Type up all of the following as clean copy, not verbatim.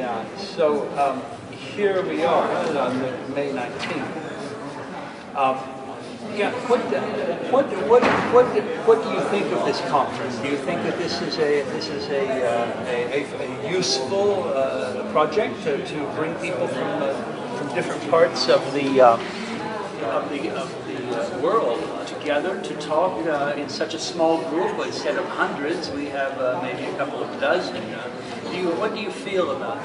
Yeah. So here we are on May 19th. Yeah. What do you think of this conference? Do you think that this is a useful project to bring people from different parts of the world together to talk in such a small group? Instead of hundreds, we have maybe a couple of dozen. What do you feel about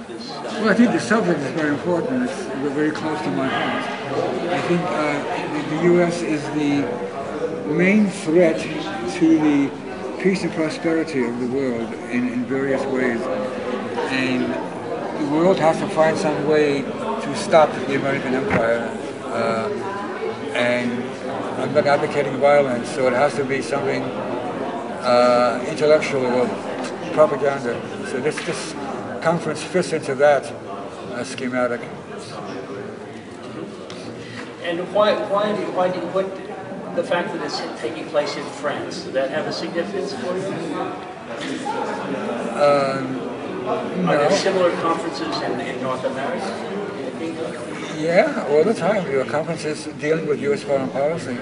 this? Well, I think the subject is very important. It's very close to my heart. I think the U.S. is the main threat to the peace and prosperity of the world in various ways. And the world has to find some way to stop the American empire. And I'm not advocating violence, so it has to be something intellectual or propaganda. So this conference fits into that schematic. And why the fact that it's taking place in France, does that have a significance for you? No. Are there similar conferences in North America? Yeah, all the time. There are conferences dealing with U.S. foreign policy.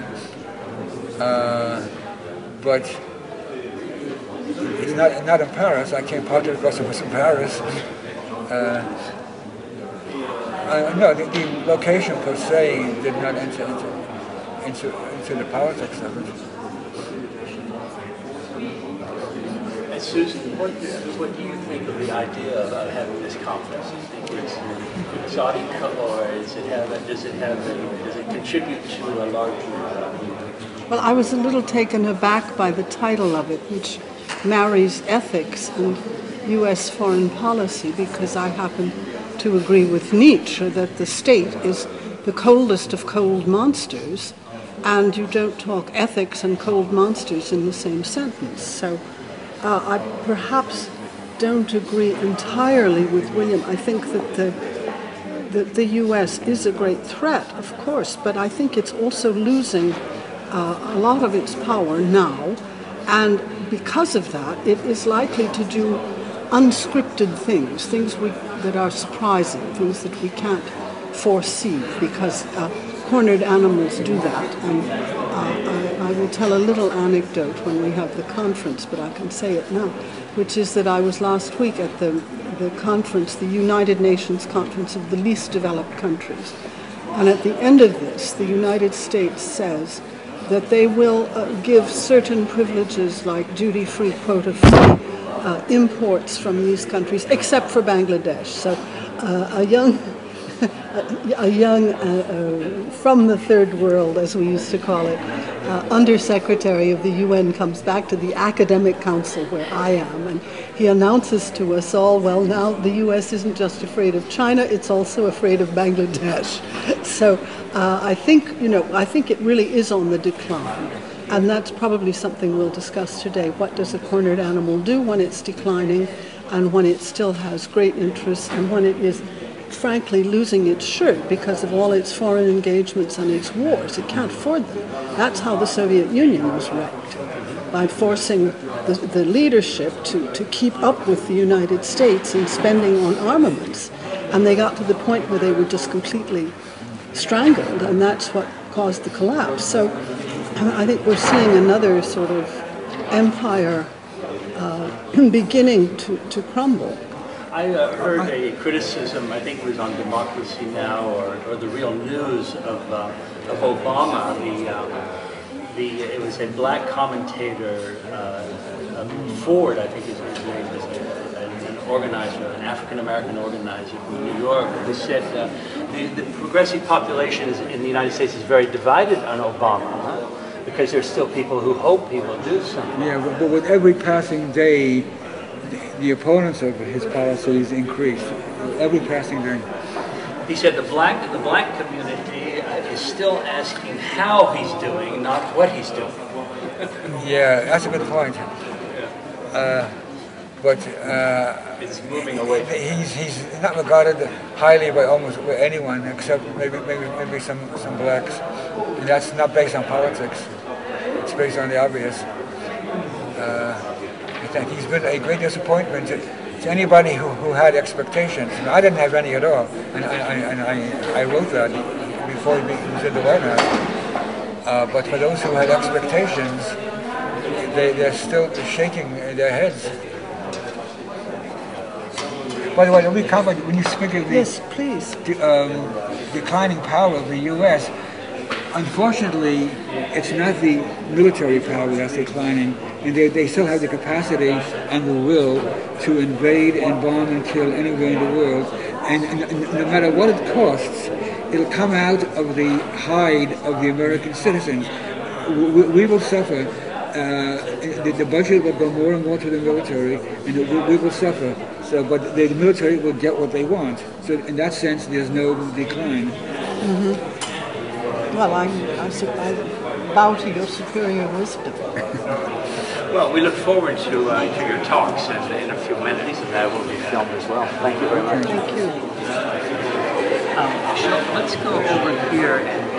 But it's not in Paris. I can't party because it was in Paris. No, the location per se did not enter into the politics of it. And Susan, what do you think of the idea of having this conference? Do you think it's exotic, or does it contribute to a larger? Well, I was a little taken aback by the title of it, which marries ethics and U.S. foreign policy, because I happen to agree with Nietzsche that the state is the coldest of cold monsters, and you don't talk ethics and cold monsters in the same sentence. So I perhaps don't agree entirely with William. I think that the U.S. is a great threat, of course, but I think it's also losing a lot of its power now, and because of that, it is likely to do unscripted things that are surprising, things that we can't foresee, because cornered animals do that. And I will tell a little anecdote when we have the conference, but I can say it now, which is that I was last week at the conference, the United Nations Conference of the Least Developed Countries. And at the end of this, the United States says that they will give certain privileges like duty-free, quota-free imports from these countries, except for Bangladesh. So a young from the third world, as we used to call it, undersecretary of the UN comes back to the academic council where I am, and he announces to us all, well, now the US isn't just afraid of China, it's also afraid of Bangladesh. So I think it really is on the decline. And that's probably something we'll discuss today. What does a cornered animal do when it's declining, and when it still has great interests, and when it is frankly losing its shirt because of all its foreign engagements and its wars? It can't afford them. That's how the Soviet Union was wrecked, by forcing the leadership to keep up with the United States in spending on armaments. And they got to the point where they were just completely strangled, and that's what caused the collapse. So I think we're seeing another sort of empire beginning to crumble. I heard a criticism, I think it was on Democracy Now! or the Real News of Obama. It was a black commentator, Ford, I think his name is, an organizer, an African-American organizer from New York, who said the progressive population in the United States is very divided on Obama, huh? Because there's still people who hope he will do something. Yeah, but with every passing day, the opponents of his policies increase. Every passing day. He said the black community is still asking how he's doing, not what he's doing. Yeah, that's a good point. But it's moving away. He's not regarded highly by almost anyone, except maybe some blacks. And that's not based on politics. It's based on the obvious. I think he's been a great disappointment to anybody who had expectations. I didn't have any at all, and I wrote that before he was in the White House. But for those who had expectations, they're still shaking their heads. By the way, let me comment, when you speak of the yes, please. Declining power of the U.S., unfortunately, it's not the military power that's declining, and they still have the capacity and the will to invade and bomb and kill anywhere in the world, and no matter what it costs, it'll come out of the hide of the American citizens. We will suffer. The budget will go more and more to the military, and we will suffer. So, but the military will get what they want. So, in that sense, there's no decline. Well, I bow to your superior wisdom. Well, we look forward to your talks in a few minutes, and that will be filmed as well. Thank you very much. Thank you. So let's go over here and